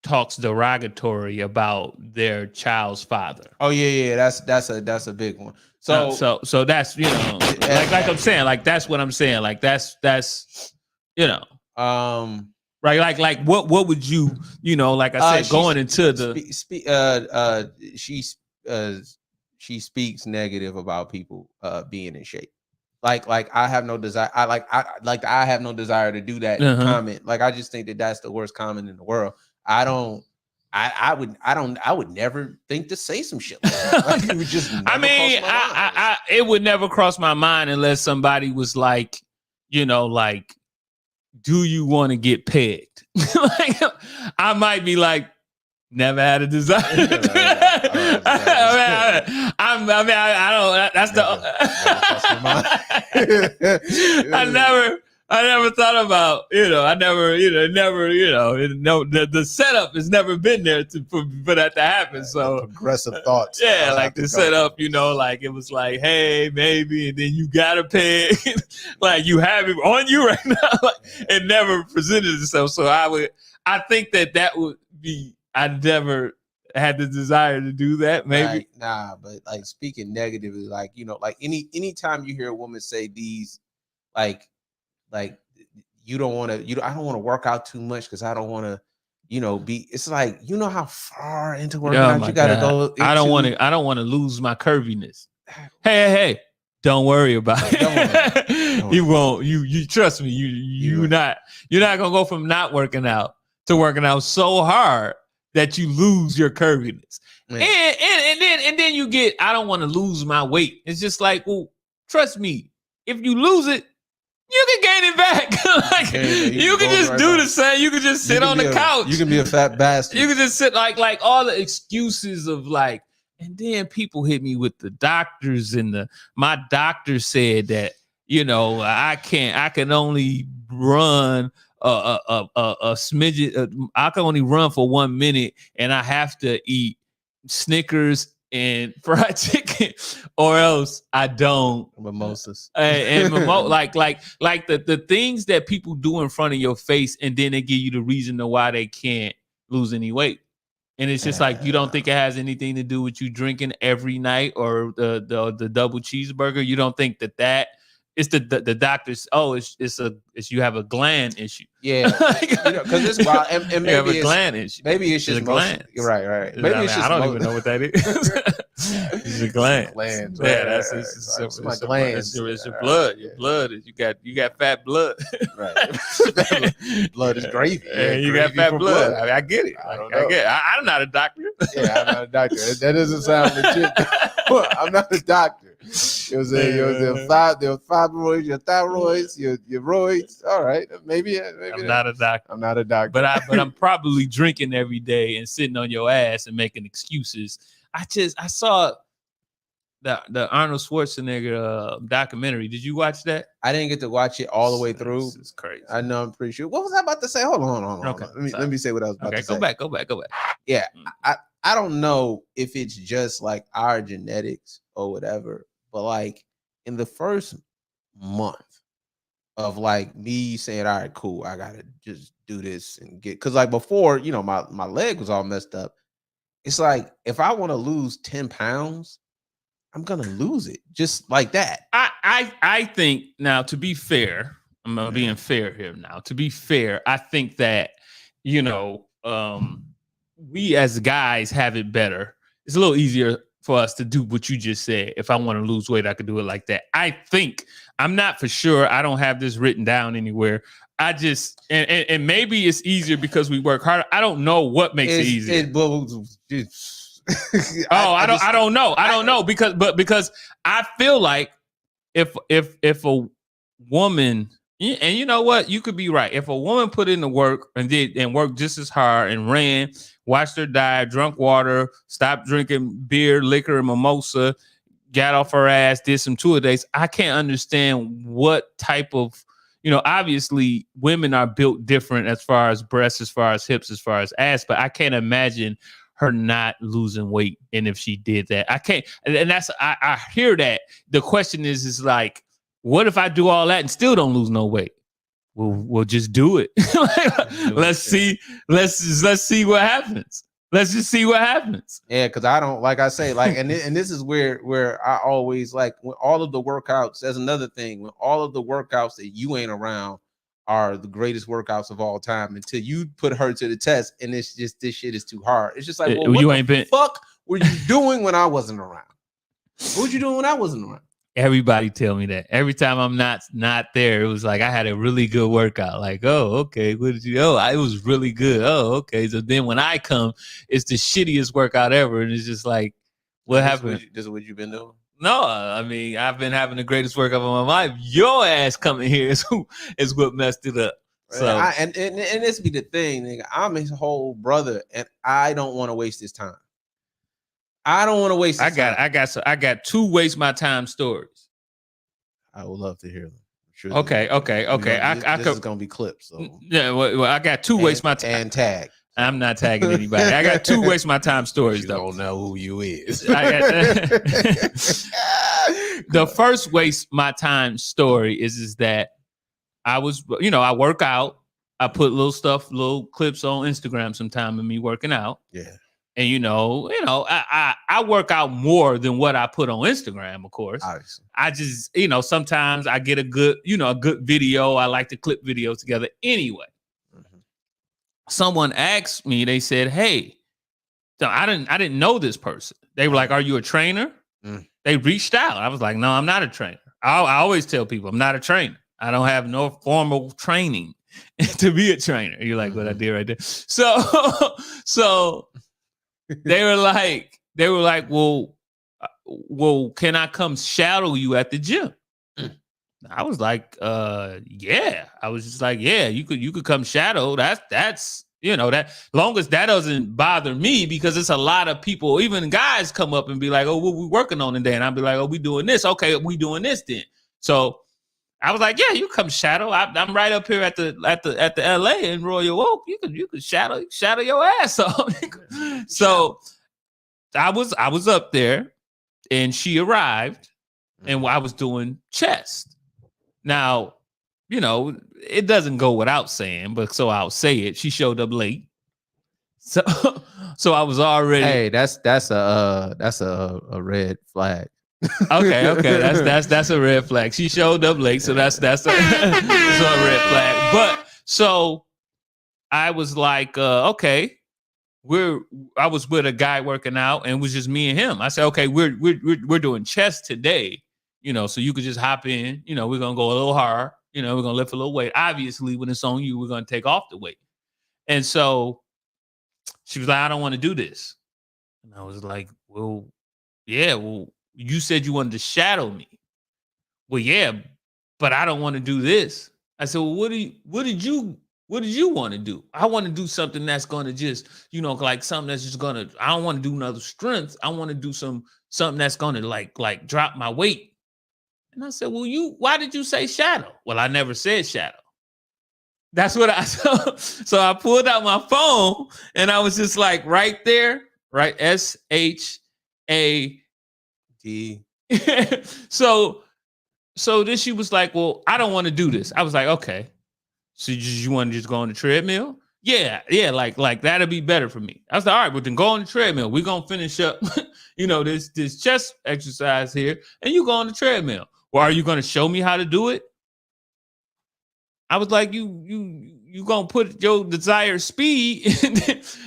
talks derogatory about their child's father. Oh yeah, that's a big one. So that's, you know, like I'm saying, like that's what I'm saying, like that's you know, right, like what would you know, like I said, going into the she speaks negative about people being in shape. Like I have no desire. I have no desire to do that comment. Like I just think that that's the worst comment in the world. I would never think to say some shit like that. Like, it would just never it would never cross my mind unless somebody was like, you know, like, do you want to get pegged? Like, I might be like, never had a desire to do that. I don't. That's the. I never thought about. You know, I never. You know, never. You know, the setup has never been there for that to happen. So progressive thoughts. Yeah, like the setup. You know, like it was like, hey, maybe, and then you gotta pay. Like you have it on you right now. Like, it never presented itself. So I think that would be. I never had the desire to do that. Maybe right. Nah, but like speaking negatively, like, you know, like anytime you hear a woman say these, like you don't want to, I don't want to work out too much because I don't want to, you know, be. It's like, you know how far into working out you gotta go. I don't want to lose my curviness. Hey, don't worry about it. You won't. You trust me. You're not gonna go from not working out to working out so hard that you lose your curviness. And then you get, I don't want to lose my weight. It's just like, well, trust me, if you lose it, you can gain it back. Like, you can just do the same. You can just sit on the couch. You can be a fat bastard. You can just sit like all the excuses of like, and then people hit me with the doctors and my doctor said that, you know, I can only run a smidget. I can only run for 1 minute, and I have to eat Snickers and fried chicken, or else I don't. Mimosas and like the things that people do in front of your face, and then they give you the reason to why they can't lose any weight. And it's just like, you don't think it has anything to do with you drinking every night or the double cheeseburger. You don't think that it's the doctors. Oh, it's you have a gland issue. Yeah, because it's wild, and maybe you have a gland issue. Maybe it's just gland. Right. Maybe it's just. I don't even know what that is. It's a gland. Glands. Yeah, that's my glands. It's your blood. Your blood is you got fat blood. Right. Blood is gravy. Yeah, you got fat blood. I mean, I get it. I don't know. I'm not a doctor. Yeah, I'm not a doctor. That doesn't sound legit. I'm not a doctor. It was the fibroids, your thyroids, your roids. All right, maybe I'm not a doctor. I'm not a doctor, but I'm probably drinking every day and sitting on your ass and making excuses. I saw the Arnold Schwarzenegger documentary. Did you watch that? I didn't get to watch it all the way through. This is crazy. I know, I'm pretty sure. What was I about to say? Hold on. Okay, Let me say what I was about Okay, to say. go back. Yeah, I don't know if it's just like our genetics or whatever, but like in the first month of like me saying, all right, cool, I gotta just do this and get, because like before, you know, my leg was all messed up. It's like if I want to lose 10 pounds, I'm gonna lose it just like that. I think now, to be fair, I'm being fair here now. To be fair, I think that, you know, we as guys have it better. It's a little easier for us to do what you just said. If I want to lose weight, I could do it like that. I think, I'm not for sure. I don't have this written down anywhere. I just, and maybe it's easier because we work harder. I don't know what makes it easier. I don't know because I feel like if a woman, and you know what, you could be right. If a woman put in the work and worked just as hard and ran, watched her diet, drunk water, stopped drinking beer, liquor, and mimosa, got off her ass, did some two-a-days, I can't understand what type of, you know, obviously women are built different as far as breasts, as far as hips, as far as ass, but I can't imagine her not losing weight. And if she did that, I can't. And that's, I hear that. The question is like, what if I do all that and still don't lose no weight? We'll just do it. Let's see what happens. Let's just see what happens. Yeah, because I don't, like I say, like, and this is where I always like, when all of the workouts, that's another thing, when all of the workouts that you ain't around are the greatest workouts of all time, until you put her to the test and it's just, this shit is too hard. It's just like, well, what the fuck were you doing when I wasn't around? What were you doing when I wasn't around? Everybody tell me that. Every time I'm not there, it was like I had a really good workout. Like, oh, okay, what did you? Oh, it was really good. Oh, okay. So then when I come, it's the shittiest workout ever, and it's just like, what happened? This is what you've been doing? No, I mean, I've been having the greatest workout of my life. Your ass coming here is what messed it up. So and this be the thing, nigga. I'm his whole brother, and I don't want to waste his time. I don't want to waste. I got 2 waste my time stories. I would love to hear them. Sure. Okay. This is gonna be clips. So. Yeah, well, I got 2 waste my time and tag. I'm not tagging anybody. I got 2 waste my time stories. You though. Don't know who you is. The first waste my time story is that I was, you know, I work out. I put little clips on Instagram sometime of me working out. Yeah. And you know, I work out more than what I put on Instagram, of course. Obviously. I just, you know, sometimes I get a good video. I like to clip videos together anyway. Mm-hmm. Someone asked me, they said, hey, so I didn't know this person. They were like, are you a trainer? Mm. They reached out. I was like, no, I'm not a trainer. I always tell people I'm not a trainer. I don't have no formal training to be a trainer. You're like, what I did right there. So they were like, well, can I come shadow you at the gym? I was like, yeah. I was just like, yeah, you could come shadow. That's you know, that long as that doesn't bother me, because it's a lot of people, even guys come up and be like, oh, what we working on today? And I'll be like, oh, we doing this. Okay, we doing this then. So I was like, yeah, you come shadow. I'm right up here at the LA in Royal Oak. You could shadow your ass off. So I was up there, and she arrived, and I was doing chest. Now, you know, it doesn't go without saying, but so I'll say it. She showed up late, so I was already. Hey, that's a red flag. Okay, that's a red flag. She showed up late, so that's a red flag. But so I was like, okay, I was with a guy working out, and it was just me and him. I said, okay, we're doing chest today, you know, so you could just hop in. You know, we're gonna go a little hard. You know, we're gonna lift a little weight. Obviously, when it's on you, we're gonna take off the weight. And so she was like, I don't want to do this. And I was like, well, yeah, well, you said you wanted to shadow me. Well, yeah, but I don't want to do this. I said, well, what did you What did you want to do? I want to do something that's going to just, like something that's just going to, I don't want to do another strength. I want to do something that's going to like drop my weight. And I said, well, why did you say shadow? Well, I never said shadow. That's what so I pulled out my phone and I was just like right there, right? SHAD. So then she was like, well, I don't want to do this. I was like, okay. So you want to just go on the treadmill? Yeah, like that'll be better for me. I was like, all right, but then go on the treadmill. We're gonna finish up, this chest exercise here, and you go on the treadmill. Well, are you gonna show me how to do it? I was like, you gonna put your desired speed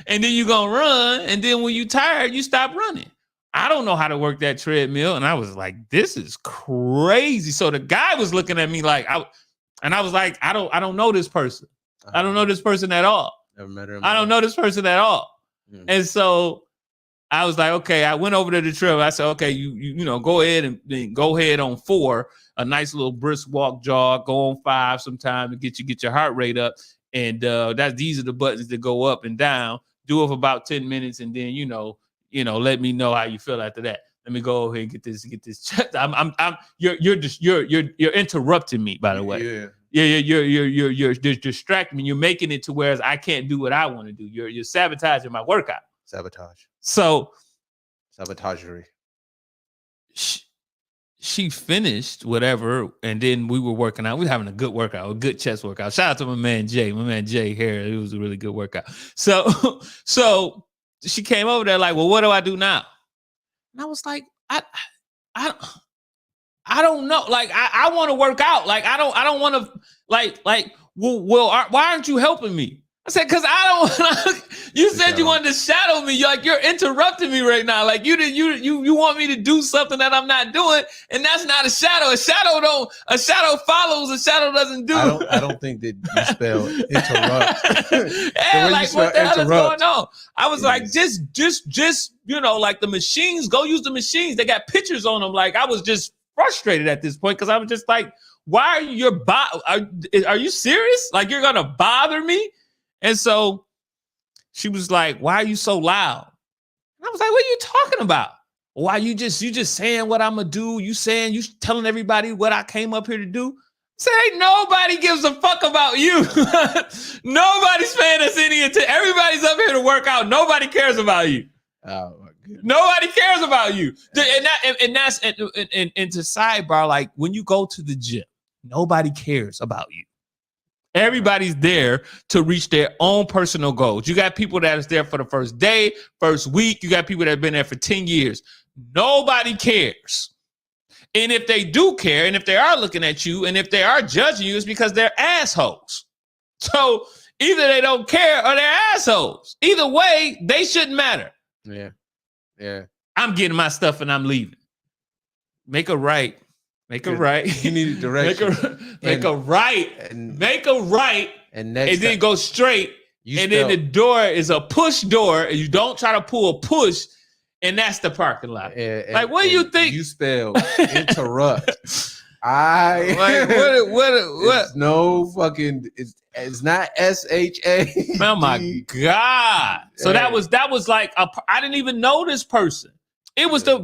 and then you gonna run, and then when you tired, you stop running. I don't know how to work that treadmill. And I was like, this is crazy. So the guy was looking at me like, I was like, I don't know this person. I don't know this person at all. Never met her. I don't know this person at all. Mm. And so I was like, okay, I went over to the trail. I said, okay, you go ahead and go ahead on 4, a nice little brisk walk jog, go on 5 sometime to get your heart rate up. And these are the buttons that go up and down. Do it for about 10 minutes. And then, let me know how you feel after that. Let me go ahead and get this checked. You're interrupting me, by the way. Yeah, you're distracting me. You're making it to where I can't do what I want to do. You're sabotaging my workout. Sabotage. So sabotagery. She finished whatever, and then we were working out. We were having a good workout, a good chest workout. Shout out to my man Jay here. It was a really good workout. So she came over there like, well, what do I do now? And I was like, I don't know. Like, I want to work out. Like, I don't want to why aren't you helping me? I said, because I don't. You said you wanted to shadow me. You're interrupting me right now. Like you want me to do something that I'm not doing, and that's not a shadow. A shadow follows. A shadow doesn't do. I don't think that you spell interrupt. Yeah, like what the hell is going on? I was like, just like the machines. Go use the machines. They got pictures on them. Like I was just frustrated at this point because I was just like, why are you are you serious? Like you're gonna bother me? And so she was like, why are you so loud? And I was like, what are you talking about? Why you just saying what I'm gonna do? You telling everybody what I came up here to do? Say ain't nobody gives a fuck about you. Nobody's paying us any attention. Everybody's up here to work out. Nobody cares about you. Oh my goodness. Nobody cares about you. And to sidebar, like when you go to the gym, nobody cares about you. Everybody's there to reach their own personal goals. You got people that is there for the first day, first week. You got people that have been there for 10 years. Nobody cares. And if they do care, and if they are looking at you, and if they are judging you, it's because they're assholes. So either they don't care or they're assholes. Either way, they shouldn't matter. Yeah. I'm getting my stuff and I'm leaving. Make a right. Make a right. You need direction. Make a right. And then go straight. Then the door is a push door, and you don't try to pull a push, and that's the parking lot. Like, what do you think? You spell interrupt. What? It's no fucking. It's not SHA. Oh my God! So that was like I didn't even know this person. It was the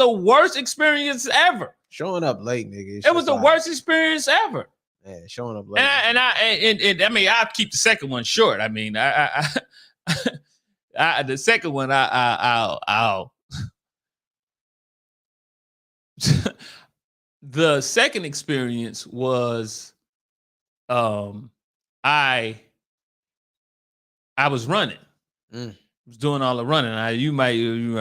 worst experience ever. Showing up late, nigga. It was the worst experience ever. Yeah, showing up late. And I mean, I'll keep the second one short. I mean, the second one, I'll. The second experience was, I was running. Was doing all the running. I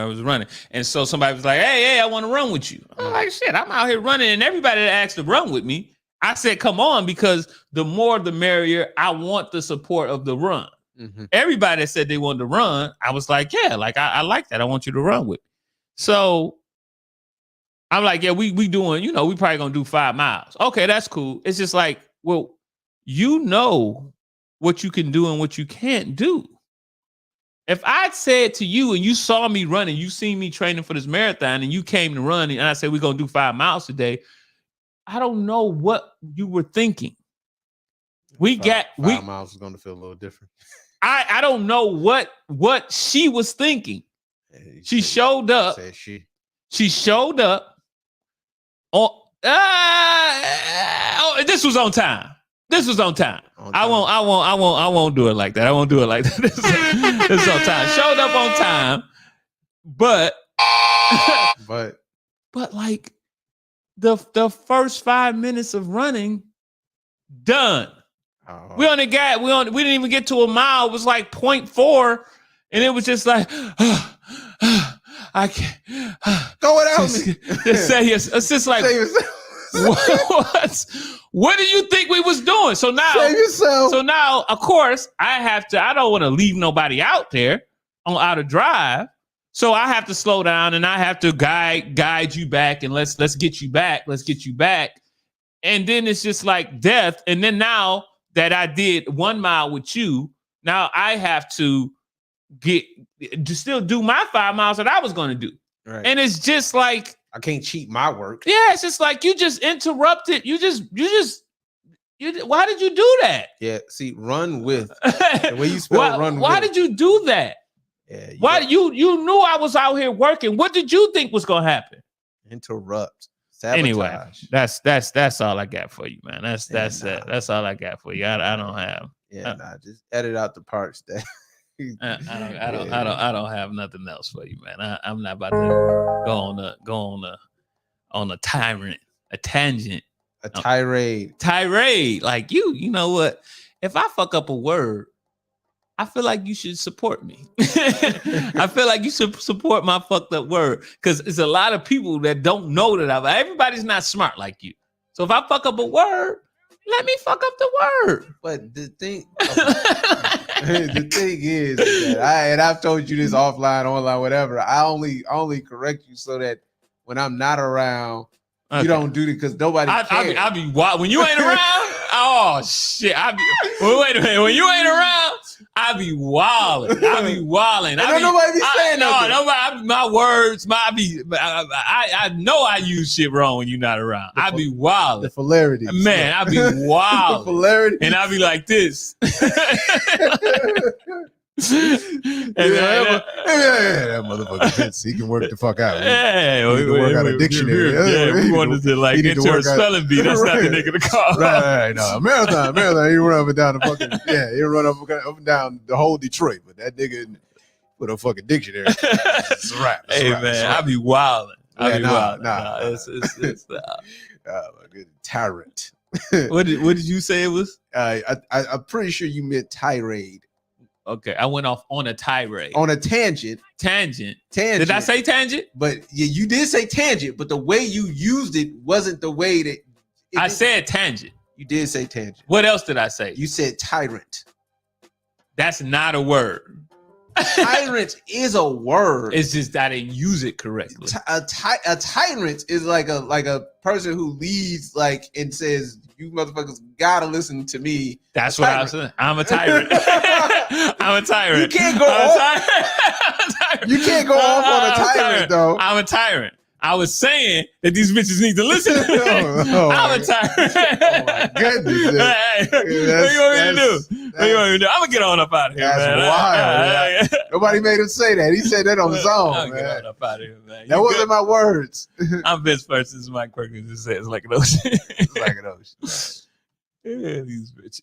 was running. And so somebody was like, hey, I want to run with you. I'm like, shit, I'm out here running. And everybody that asked to run with me, I said, come on, because the more the merrier. I want the support of the run. Mm-hmm. Everybody that said they wanted to run, I was like, yeah, like I like that. I want you to run with me. So I'm like, yeah, we doing, we probably gonna do 5 miles. Okay, that's cool. It's just like, well, you know what you can do and what you can't do. If I'd said to you and you saw me running, you seen me training for this marathon and you came to run and I said, we're going to do 5 miles today. I don't know what you were thinking. We got 5 miles is going to feel a little different. I don't know what she was thinking. She showed up. Said she. She showed up. Oh, this was on time. This was on time. I won't do it like that. I won't do it like that. This is on time. Showed up on time, but like the first 5 minutes of running, done. Oh. We didn't even get to a mile. It was like 0.4, and it was just like I can't go without me. Just say yes. It's just like what do you think we was doing? So now, save yourself. So now, of course, I don't want to leave nobody out there out of drive. So I have to slow down and I have to guide you back and let's get you back. Let's get you back. And then it's just like death. And then now that I did 1 mile with you, now I have to still do my 5 miles that I was going to do. Right. And it's just like, I can't cheat my work. yeah, it's just like you just interrupted. Why did you do that? Yeah, see, run with the way you spell run with. Why did you do that? Yeah, you knew I was out here working. What did you think was gonna happen? Interrupt. Sabotage. Anyway, that's all I got for you, man. That's it. That's all I got for you. I don't have. Yeah, just edit out the parts that. I don't have nothing else for you, man. I'm not about to go on a tangent, a tirade. Like you know what? If I fuck up a word, I feel like you should support me. I feel like you should support my fucked up word because there's a lot of people that don't know that everybody's not smart like you. So if I fuck up a word, let me fuck up the word. But the thing is that I've told you this offline, online, whatever. I only correct you so that when I'm not around, you don't do it because nobody cares. I be wild. When you ain't around, oh shit. Wait a minute. When you ain't around, I be wilding. Nobody be saying nothing. Nobody. My words. I know I use shit wrong when you're not around. I be wilding. The hilarity, man. I be wild. The hilarity, and I be like this. That motherfucker Vince, he can work the fuck out. We need to work out a dictionary. We wanted to like enter a spelling bee. That's not the nigga to call. Right. No, marathon. He run up and down the fucking he run up and down the whole Detroit. But that nigga put a fucking dictionary. It's a wrap. Man, I be wilding. It's tyrant. What did you say it was? I'm pretty sure you meant tirade. Okay, I went off on a tirade. On a tangent. Tangent. Did I say tangent? But yeah, you did say tangent, but the way you used it wasn't the way that I said tangent. You did say tangent. What else did I say? You said tyrant. That's not a word. Tyrant is a word. It's just I didn't use it correctly. A tyrant is like a person who leads and says, "You motherfuckers gotta listen to me." That's what I was saying. I'm a tyrant. I'm a tyrant. You can't go off. You can't go off on a tyrant, though. I'm a tyrant. I was saying that these bitches need to listen to me. I'm a tyrant. Oh my goodness. What you want me to do? I'm gonna get on up out of here, man. That's wild. Nobody made him say that. He said that on his own, man. Get on up out of here, man. That wasn't my words. I'm Vince First. This is Mike Perkins. Just says like an ocean. It's like an ocean. Yeah, these bitches.